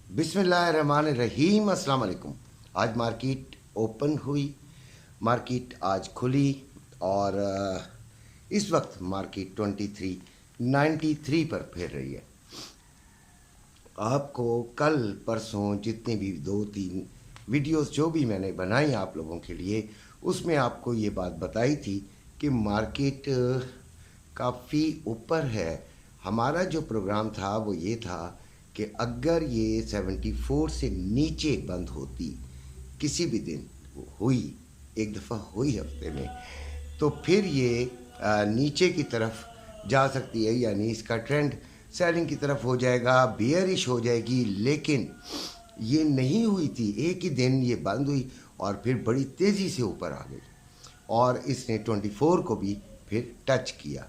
बिस्मिल्लाहिर्रहमानिर्रहीम। अस्सलाम वालेकुम। आज मार्केट ओपन हुई, मार्केट आज खुली और इस वक्त मार्केट 2393 पर फिर रही है। आपको कल परसों जितने भी 2-3 वीडियोस जो भी मैंने बनाई आप लोगों के लिए, उसमें आपको ये बात बताई थी कि मार्केट काफ़ी ऊपर है। हमारा जो प्रोग्राम था वो ये था कि अगर ये 74 से नीचे बंद होती किसी भी दिन, हुई एक दफ़ा हुई हफ्ते में, तो फिर ये नीचे की तरफ जा सकती है, यानी इसका ट्रेंड सेलिंग की तरफ हो जाएगा, बियरिश हो जाएगी। लेकिन ये नहीं हुई थी, एक ही दिन ये बंद हुई और फिर बड़ी तेज़ी से ऊपर आ गई और इसने 24 को भी फिर टच किया।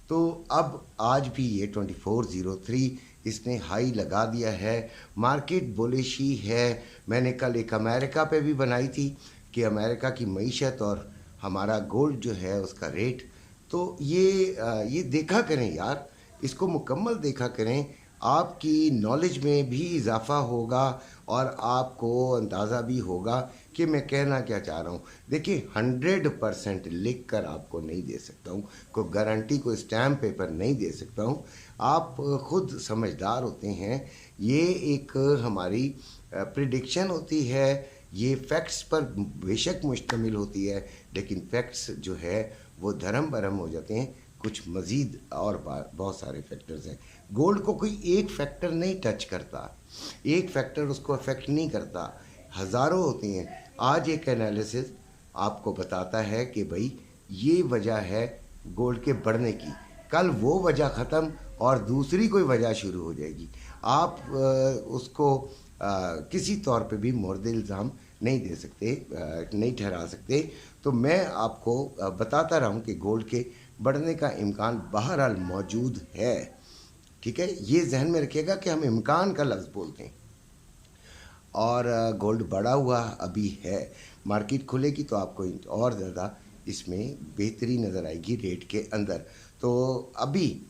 तो अब आज भी ये 2403 इसने हाई लगा दिया है। मार्केट बुलिश ही है। मैंने कल एक अमेरिका पे भी बनाई थी कि अमेरिका की मईशत और हमारा गोल्ड जो है उसका रेट, तो ये देखा करें यार, इसको मुकम्मल देखा करें, आपकी नॉलेज में भी इजाफ़ा होगा और आपको अंदाज़ा भी होगा कि मैं कहना क्या चाह रहा हूँ। देखिए 100% लिख कर आपको नहीं दे सकता हूँ, कोई गारंटी, कोई स्टैम्प पेपर नहीं दे सकता हूँ। आप खुद समझदार होते हैं। ये एक हमारी प्रिडिक्शन होती है, ये फैक्ट्स पर बेशक मुश्तमिल होती है, लेकिन फैक्ट्स जो है वो धर्म भरम हो जाते हैं। कुछ मज़ीद और बहुत सारे फैक्टर्स हैं। गोल्ड को कोई एक फैक्टर नहीं टच करता, एक फैक्टर उसको अफेक्ट नहीं करता, हज़ारों होती हैं। आज एक एनालिसिस आपको बताता है कि भाई ये वजह है गोल्ड के बढ़ने की, कल वो वजह ख़त्म और दूसरी कोई वजह शुरू हो जाएगी। आप उसको किसी तौर पे भी मोर्द इल्ज़ाम नहीं दे सकते, नहीं ठहरा सकते। तो मैं आपको बताता रहा हूँ कि गोल्ड के बढ़ने का इम्कान बहरहाल मौजूद है। ठीक है, ये जहन में रखिएगा कि हम इम्कान का लफ्ज़ बोलते हैं और गोल्ड बढ़ा हुआ अभी है। मार्केट खुलेगी तो आपको और ज़्यादा इसमें बेहतरी नज़र आएगी रेट के अंदर। तो अभी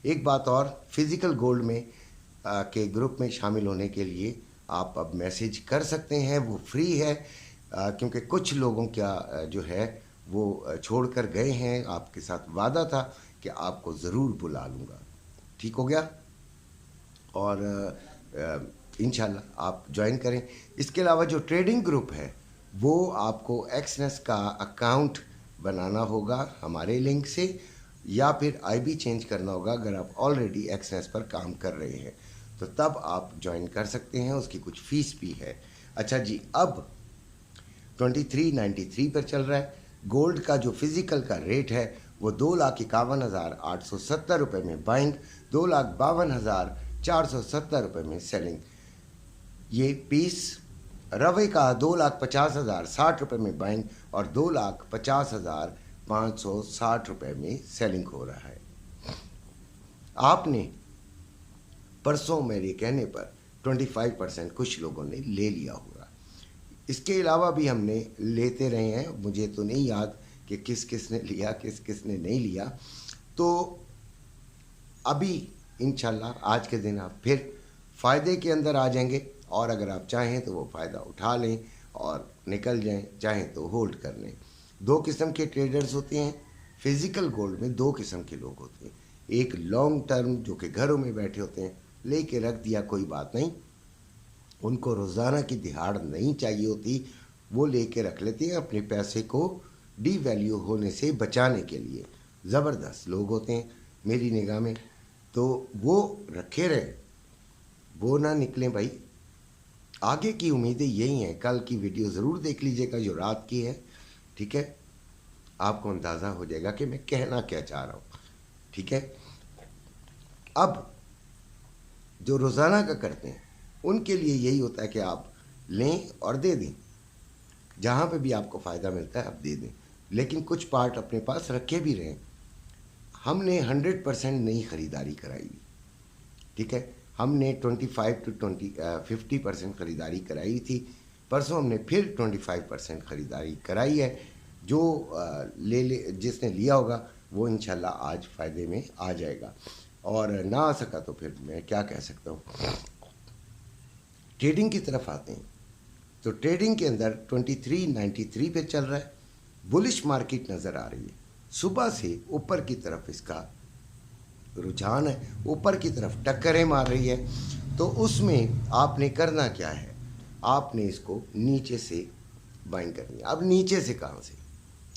एक बात और, फिज़िकल गोल्ड में के ग्रुप में शामिल होने के लिए आप अब मैसेज कर सकते हैं, वो फ्री है। क्योंकि कुछ लोगों का जो है वो छोड़ कर गए हैं। आपके साथ वादा था कि आपको ज़रूर बुला लूँगा, ठीक हो गया, और इंशाल्लाह आप ज्वाइन करें। इसके अलावा जो ट्रेडिंग ग्रुप है वो आपको एक्सनेस का अकाउंट बनाना होगा हमारे लिंक से, या फिर आईबी चेंज करना होगा अगर आप ऑलरेडी एक्सनेस पर काम कर रहे हैं, तो तब आप ज्वाइन कर सकते हैं। उसकी कुछ फ़ीस भी है। अच्छा जी, अब 2393 पर चल रहा है। गोल्ड का जो फिज़िकल का रेट है वो 2,51,870 रुपये में बाइंग, 2,52,470 रुपये में सेलिंग। ये पीस रवे का 2,50,060 रुपये में बाइंग और 2,50,560 रुपये में सेलिंग हो रहा है। आपने परसों मेरे कहने पर 25% कुछ लोगों ने ले लिया होगा। इसके अलावा भी हमने लेते रहे हैं, मुझे तो नहीं याद कि किस किस ने लिया, किस किस ने नहीं लिया। तो अभी इंशाल्लाह आज के दिन आप फिर फ़ायदे के अंदर आ जाएंगे, और अगर आप चाहें तो वो फ़ायदा उठा लें और निकल जाएं, चाहें तो होल्ड कर लें। दो किस्म के ट्रेडर्स होते हैं फिज़िकल गोल्ड में, दो किस्म के लोग होते हैं। एक लॉन्ग टर्म जो कि घरों में बैठे होते हैं, लेके रख दिया कोई बात नहीं, उनको रोज़ाना की दिहाड़ नहीं चाहिए होती, वो लेके रख लेते हैं अपने पैसे को डी वैल्यू होने से बचाने के लिए। ज़बरदस्त लोग होते हैं मेरी निगाह में, तो वो रखे रहे, वो ना निकलें भाई। आगे की उम्मीदें यही हैं। कल की वीडियो ज़रूर देख लीजिएगा जो रात की है, ठीक है, आपको अंदाज़ा हो जाएगा कि मैं कहना क्या चाह रहा हूँ, ठीक है। अब जो रोज़ाना का करते हैं उनके लिए यही होता है कि आप लें और दे दें, जहाँ पे भी आपको फ़ायदा मिलता है आप दे दें, लेकिन कुछ पार्ट अपने पास रखे भी रहें। हमने 100% नई ख़रीदारी कराई, ठीक है, हमने 25 to 50% ख़रीदारी कराई थी। परसों हमने फिर 25% ख़रीदारी कराई है। जो जिसने लिया होगा वो इंशाल्लाह आज फ़ायदे में आ जाएगा, और ना आ सका तो फिर मैं क्या कह सकता हूँ। ट्रेडिंग की तरफ आते हैं तो ट्रेडिंग के अंदर 2393 पे चल रहा है, बुलिश मार्केट नज़र आ रही है। सुबह से ऊपर की तरफ इसका रुझान है, ऊपर की तरफ टक्करें मार रही है। तो उसमें आपने करना क्या है, आपने इसको नीचे से बाइंग करनी है। अब नीचे से कहाँ से,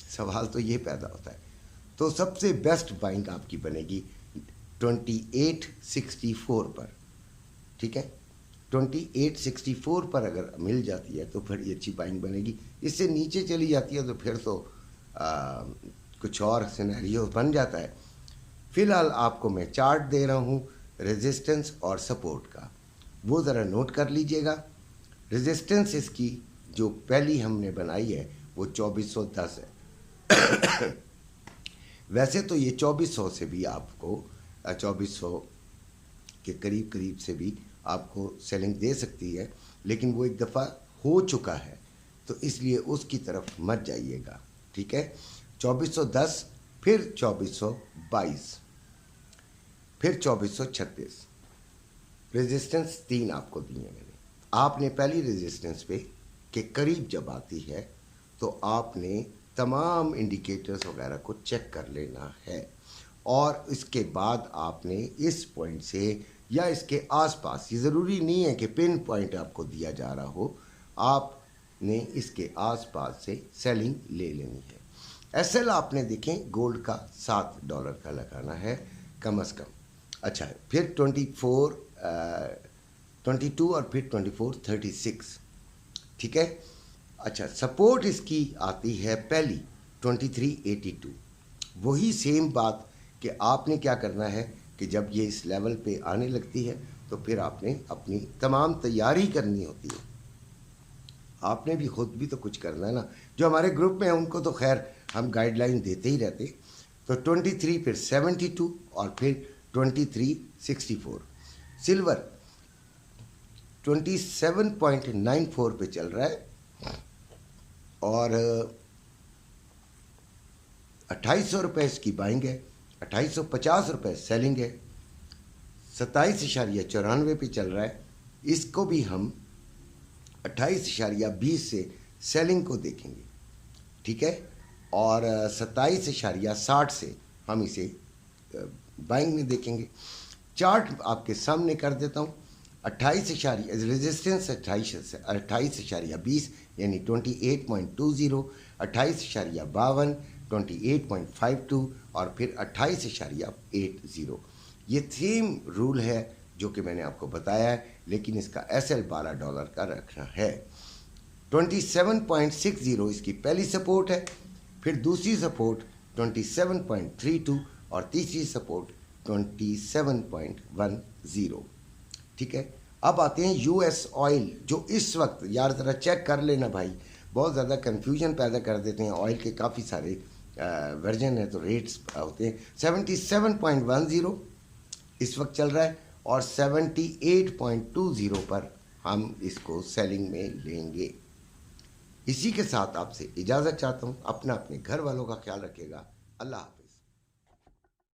सवाल तो ये पैदा होता है। तो सबसे बेस्ट बाइंग आपकी बनेगी 2864 पर, ठीक है। 2864 पर अगर मिल जाती है तो फिर ये अच्छी बाइंग बनेगी। इससे नीचे चली जाती है तो फिर तो कुछ और सिनेरियो बन जाता है। फ़िलहाल आपको मैं चार्ट दे रहा हूँ रेजिस्टेंस और सपोर्ट का, वो ज़रा नोट कर लीजिएगा। रेजिस्टेंस इसकी जो पहली हमने बनाई है वो 2410 है। वैसे तो ये 2400 से भी आपको 2400 के करीब करीब से भी आपको सेलिंग दे सकती है, लेकिन वो एक दफ़ा हो चुका है तो इसलिए उसकी तरफ मत जाइएगा, ठीक है। 2410, फिर 2422, फिर 2436 रेजिस्टेंस 3 आपको दिए मैंने। आपने पहली रेजिस्टेंस पे के करीब जब आती है तो आपने तमाम इंडिकेटर्स वगैरह को चेक कर लेना है, और इसके बाद आपने इस पॉइंट से या इसके आसपास, ये ज़रूरी नहीं है कि पिन पॉइंट आपको दिया जा रहा हो, आपने इसके आसपास से सेलिंग ले लेनी है। एसएल आपने देखें गोल्ड का $7 का लगाना है कम से कम। अच्छा, फिर 22 और फिर 2436, ठीक है। अच्छा, सपोर्ट इसकी आती है पहली 2382। वही सेम बात कि आपने क्या करना है कि जब ये इस लेवल पे आने लगती है तो फिर आपने अपनी तमाम तैयारी करनी होती है। आपने भी खुद भी तो कुछ करना है ना। जो हमारे ग्रुप में है उनको तो खैर हम गाइडलाइन देते ही रहते। तो 23, फिर 72 और फिर 2364। सिल्वर 27.94 पे चल रहा है और 2800 रुपये इसकी बाइंग है, 2850 रुपये सेलिंग है। 27.94 पे चल रहा है, इसको भी हम 28.20 से सेलिंग को देखेंगे, ठीक है। और 27.60 से हम इसे बाइंग में देखेंगे। चार्ट आपके सामने कर देता हूँ। 28 रेजिस्टेंस 28.20 यानी 28.20, 28.52, 28.52 और फिर 28.80। ये सेम रूल है जो कि मैंने आपको बताया है, लेकिन इसका एसएल $12 का रखना है। 27.60 इसकी पहली सपोर्ट है, फिर दूसरी सपोर्ट 27.32 और तीसरी सपोर्ट 27.10, ठीक है। अब आते हैं यूएस ऑयल, जो इस वक्त, यार ज़रा चेक कर लेना भाई, बहुत ज़्यादा कन्फ्यूजन पैदा कर देते हैं। ऑयल के काफ़ी सारे वर्जन है तो रेट्स होते हैं। 77.10 इस वक्त चल रहा है और 78.20 पर हम इसको सेलिंग में लेंगे। इसी के साथ आपसे इजाज़त चाहता हूँ। अपना अपने घर वालों का ख्याल रखिएगा। अल्लाह हाफ़िज़।